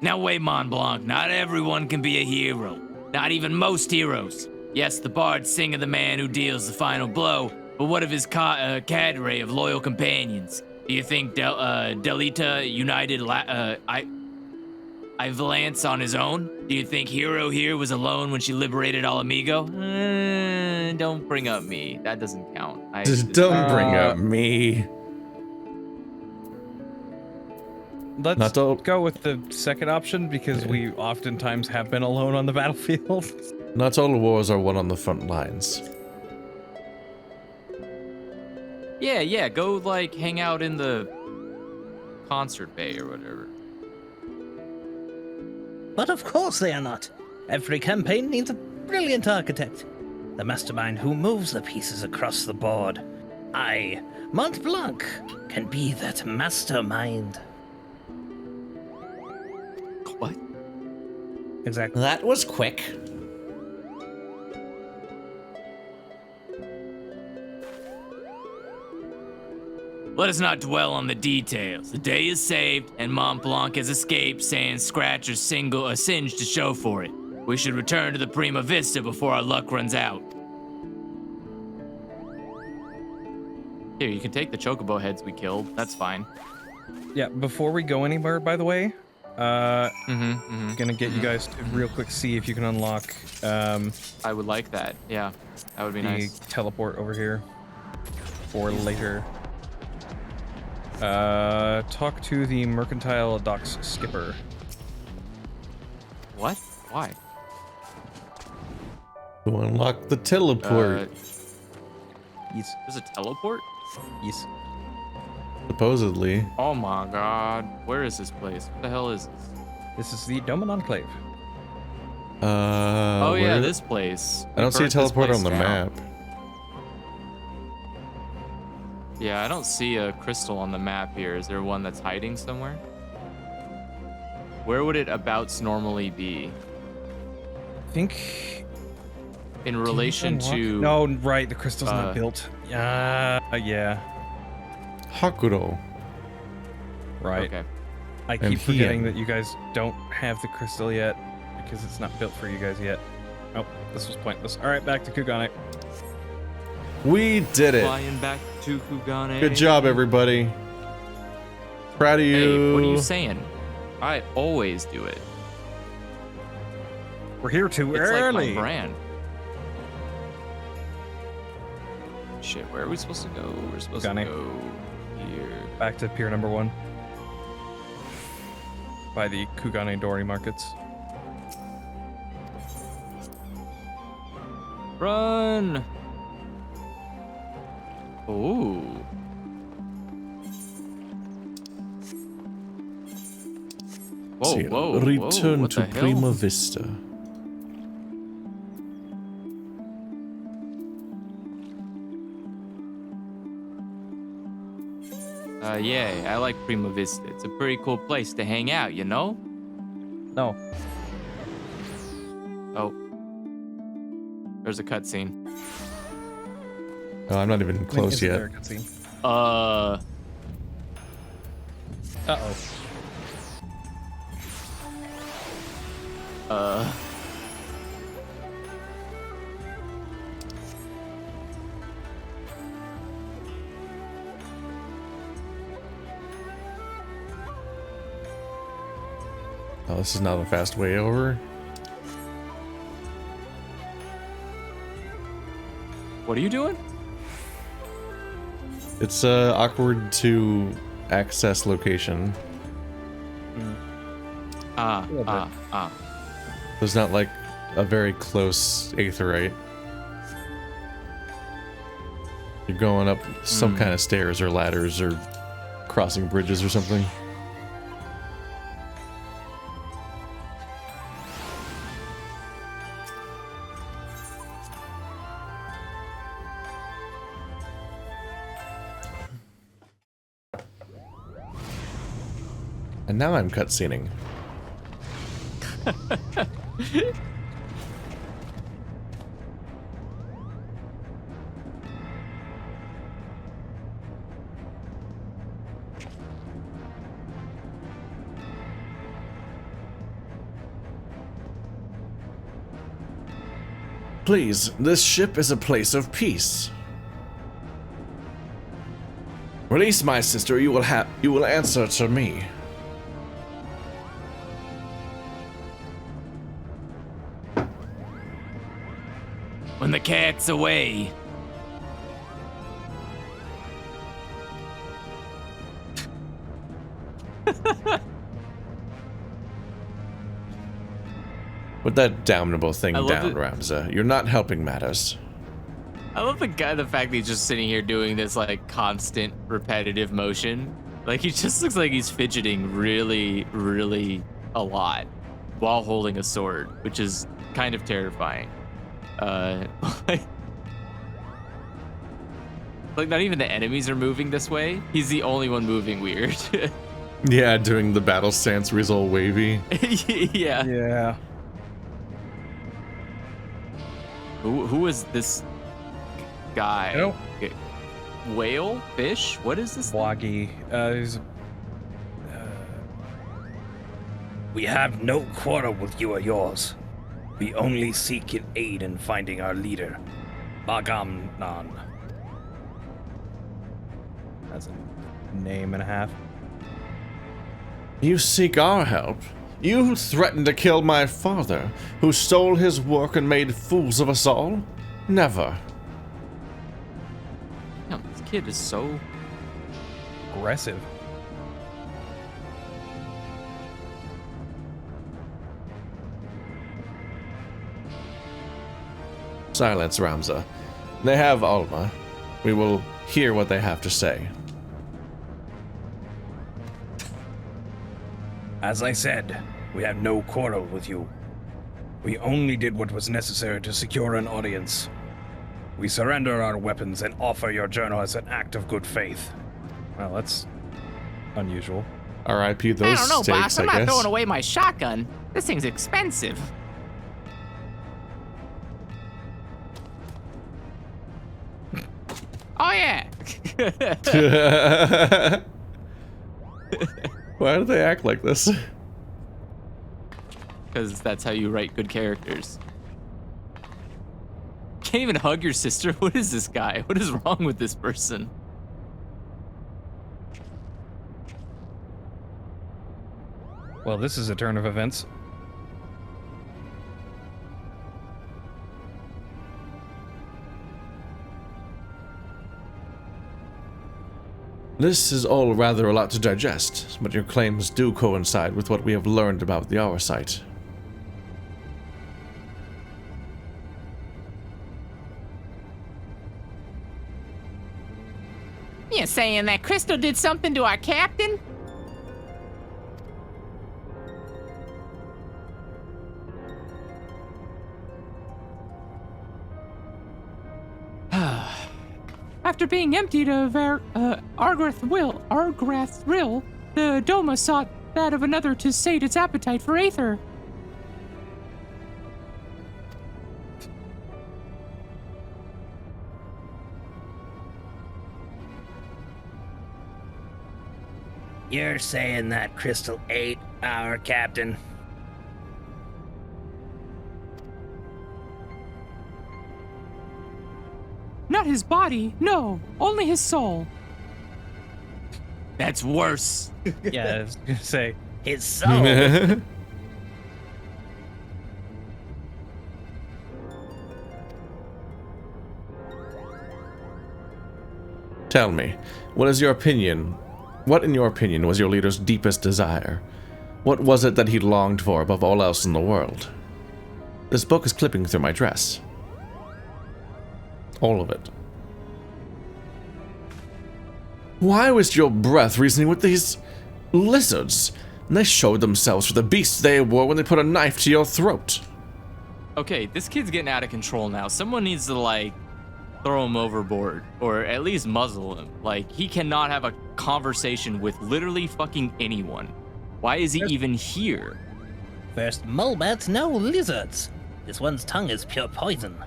Now wait, Mont Blanc. Not everyone can be a hero. Not even most heroes. Yes, the bards sing of the man who deals the final blow, but what of his cadre of loyal companions? Do you think Delita united Ivalance on his own? Do you think Hero here was alone when she liberated All Amigo? Don't bring up me. That doesn't count. Just don't bring up me. Let's Not to- go with the second option because we oftentimes have been alone on the battlefield. Not all wars are won on the front lines. Yeah, go like hang out in the concert bay or whatever. But of course they are not. Every campaign needs a brilliant architect. The mastermind who moves the pieces across the board. I, Mont Blanc, can be that mastermind. Exactly. That was quick. Let us not dwell on the details. The day is saved, and Mont Blanc has escaped, sans scratch or a singe to show for it. We should return to the Prima Vista before our luck runs out. Here, you can take the chocobo heads we killed. That's fine. Yeah, before we go anywhere, by the way, gonna get you guys to real quick see if you can unlock I would like that. Yeah, that would be the nice. teleport over here for later. Talk to the mercantile docks skipper. What? Why? To unlock the teleport, Yes. There's a teleport? Yes. supposedly. Oh my god. Where is this place? What the hell is this? This is the Doman Enclave. Oh yeah, where- this place. I don't see a Burnt this teleport place on the down. map. Yeah, I don't see a crystal on the map here. Is there one that's hiding somewhere? Where would it abouts normally be? I think. In relation to... No, right. The crystal's not built. Yeah. Hakuro. Right. Okay. I And keep forgetting Hien. that you guys don't have the crystal yet because it's not built for you guys yet. Oh, this was pointless. All right, back to Kugane. We did it. Flying back to Kugane. Good job, everybody. Proud of you. Hey, what are you saying? I always do it. We're here too It's early. like my brand. Shit, where are we supposed to go? We're supposed Kugane. to go here. Back to pier number 1. By the Kugane Dori markets. Run! Ooh. Whoa, See, whoa, return whoa, what to the hell? Prima Vista. Yeah, I like Prima Vista. It's a pretty cool place to hang out, you know? No. Oh. There's a cutscene. Oh, I'm not even close Isn't yet. there a cutscene? Uh-oh. Oh, this is not a fast way over. What are you doing? It's awkward to access location. There's not like a very close aetheryte. You're going up some kind of stairs or ladders or crossing bridges or something. And now I'm cutscening. Please, this ship is a place of peace. Release my sister, you will answer to me. When the cat's away. Put that damnable thing I love down, it. Ramza. You're not helping matters. I love the fact that he's just sitting here doing this like constant repetitive motion. Like he just looks like he's fidgeting really, really a lot while holding a sword, which is kind of terrifying. Like not even the enemies are moving this way. He's the only one moving weird. Yeah, doing the battle stance where he's all wavy. Yeah. Yeah. Who is this guy? Nope. Whale? Fish? What is this? Wagi. He's We have no quarrel with you or yours. We only seek your aid in finding our leader, Bahamut. That's a name and a half. You seek our help? You threatened to kill my father, who stole his work and made fools of us all? Never. Damn, this kid is so... Aggressive. Silence, Ramza. They have Alma. We will hear what they have to say. As I said, we have no quarrel with you. We only did what was necessary to secure an audience. We surrender our weapons and offer your journal as an act of good faith. Well, that's unusual. R.I.P. those I don't know, steaks, boss. I'm I not guess. throwing away my shotgun. This thing's expensive. Oh, yeah. Why do they act like this? Because that's how you write good characters. Can't even hug your sister? What is this guy? What is wrong with this person? Well, this is a turn of events. This is all rather a lot to digest, but your claims do coincide with what we have learned about the Eorzea. You saying that Crystal did something to our captain? After being emptied of Argrath's will, the Doma sought that of another to sate its appetite for Aether. You're saying that Crystal ate our captain? Not his body, no, only his soul. That's worse. Yeah, I was gonna say. His soul? Tell me, what is your opinion? What, in your opinion, was your leader's deepest desire? What was it that he longed for above all else in the world? This book is clipping through my dress. All of it. Why waste your breath reasoning with these lizards? They showed themselves for the beasts they were when they put a knife to your throat. Okay, this kid's getting out of control now. Someone needs to, like, throw him overboard. Or at least muzzle him. Like, he cannot have a conversation with literally fucking anyone. Why is he even here? First Mulbats, now lizards. This one's tongue is pure poison.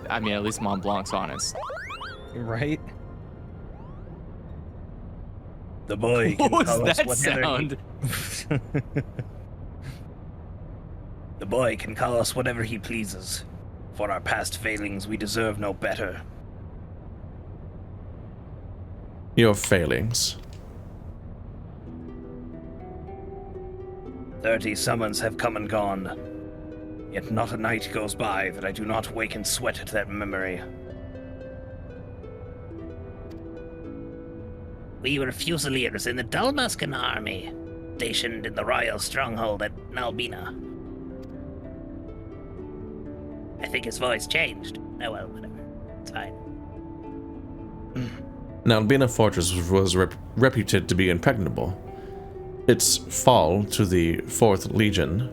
I mean, at least Mont Blanc's honest. Right? The boy can What was call us that whatever sound? The boy can call us whatever he pleases. For our past failings, we deserve no better. Your failings. 30 summons have come and gone. Yet not a night goes by that I do not wake and sweat at that memory. We were Fusiliers in the Dalmascan army, stationed in the royal stronghold at Nalbina. I think his voice changed. Oh well, whatever. It's fine. Now, Albina Fortress was reputed to be impregnable. Its fall to the 4th Legion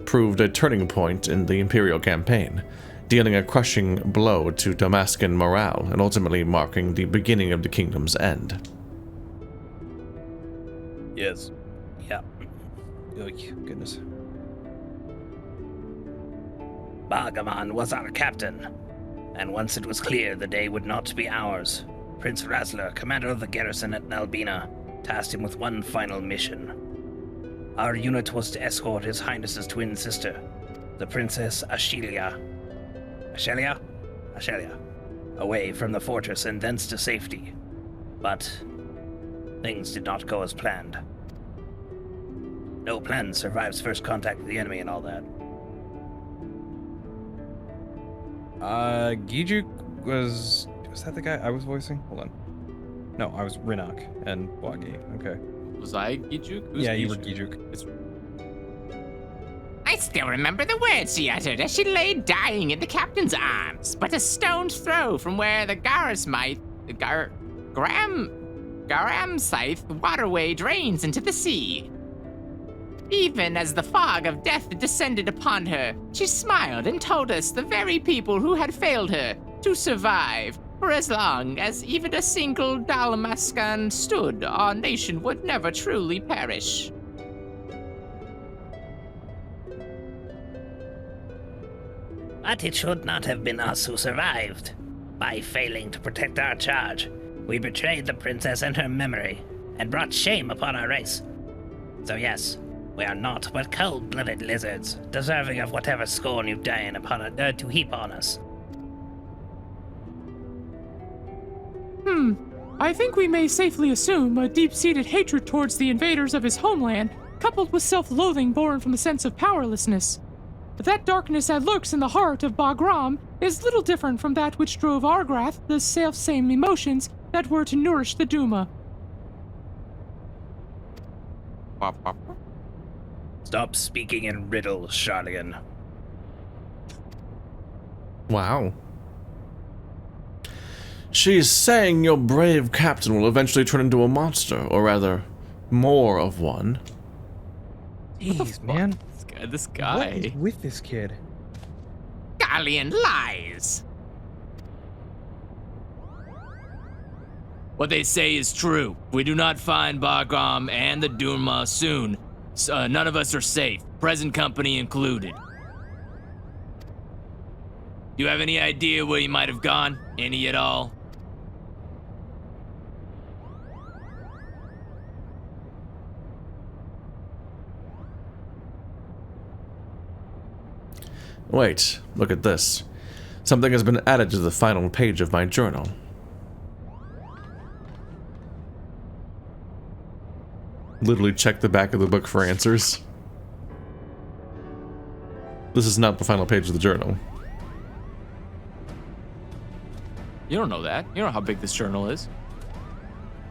proved a turning point in the Imperial campaign, dealing a crushing blow to Damascan morale and ultimately marking the beginning of the kingdom's end. Yes. Yeah. Oh, goodness. Bahamut was our captain, and once it was clear the day would not be ours, Prince Razler, commander of the garrison at Nalbina, tasked him with one final mission. Our unit was to escort His Highness's twin sister, the Princess Ashelia, away from the fortress and thence to safety. But things did not go as planned. No plan survives first contact with the enemy and all that. Gijuk was that the guy I was voicing? Hold on. No, I was Rinok and Wagi. Okay. Was I Gijuk? Who's Yeah, you were Gijuk? Gijuk. I still remember the words she uttered as she lay dying in the captain's arms, but a stone's throw from where the Garam-scythe waterway drains into the sea. Even as the fog of death descended upon her, she smiled and told us the very people who had failed her to survive for as long as even a single Dalmascan stood, our nation would never truly perish. But it should not have been us who survived. By failing to protect our charge, we betrayed the princess and her memory, and brought shame upon our race. So yes, we are naught but cold-blooded lizards, deserving of whatever scorn you deign to heap on us. I think we may safely assume a deep-seated hatred towards the invaders of his homeland, coupled with self-loathing born from a sense of powerlessness. But that darkness that lurks in the heart of Bagram is little different from that which drove Argrath, the self-same emotions that were to nourish the Duma. Stop speaking in riddles, Charlian. Wow. She's saying your brave captain will eventually turn into a monster, or rather, more of one. Jeez, man. This What guy. is with this kid? Garlean lies! What they say is true. If we do not find Bagram and the Duma soon, none of us are safe, present company included. Do you have any idea where he might have gone? Any at all? Wait, look at this. Something has been added to the final page of my journal. Literally check the back of the book for answers. This is not the final page of the journal. You don't know that. You don't know how big this journal is.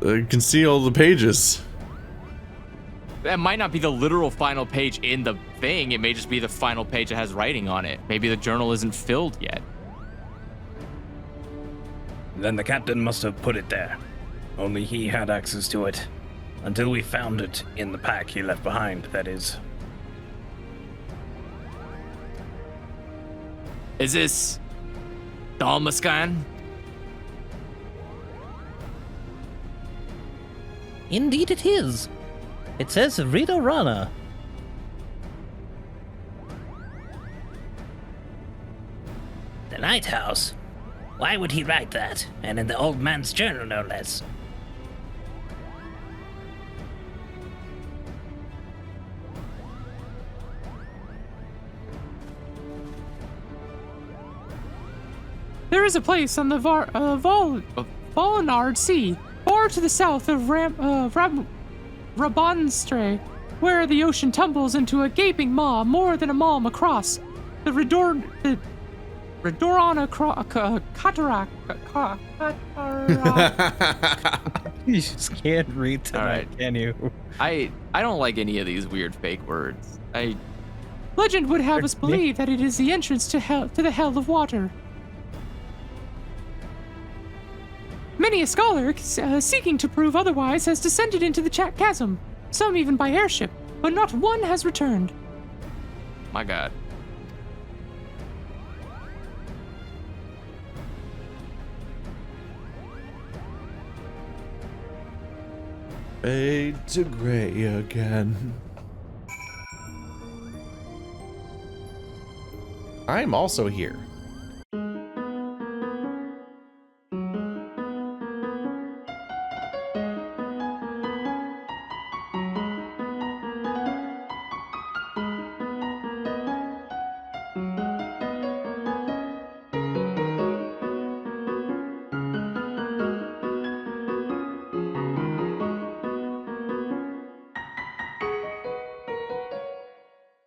You can see all the pages. That might not be the literal final page in the thing. It may just be the final page that has writing on it. Maybe the journal isn't filled yet. Then the captain must have put it there. Only he had access to it. Until we found it in the pack he left behind, that is. Is this Dalmascan? Indeed it is. It says Rita Rana. The lighthouse? Why would he write that? And in the old man's journal, no less. There is a place on the Volinard Sea, far to the south of Rabonstre, where the ocean tumbles into a gaping maw more than a mile across. The Redorana Cataract. You just can't read tonight, Alright. can you? I don't like any of these weird fake words. Legend would have us believe that it is the entrance to the hell of water. Many a scholar seeking to prove otherwise has descended into the chasm, some even by airship, but not one has returned. My God. Fade to gray again. I'm also here.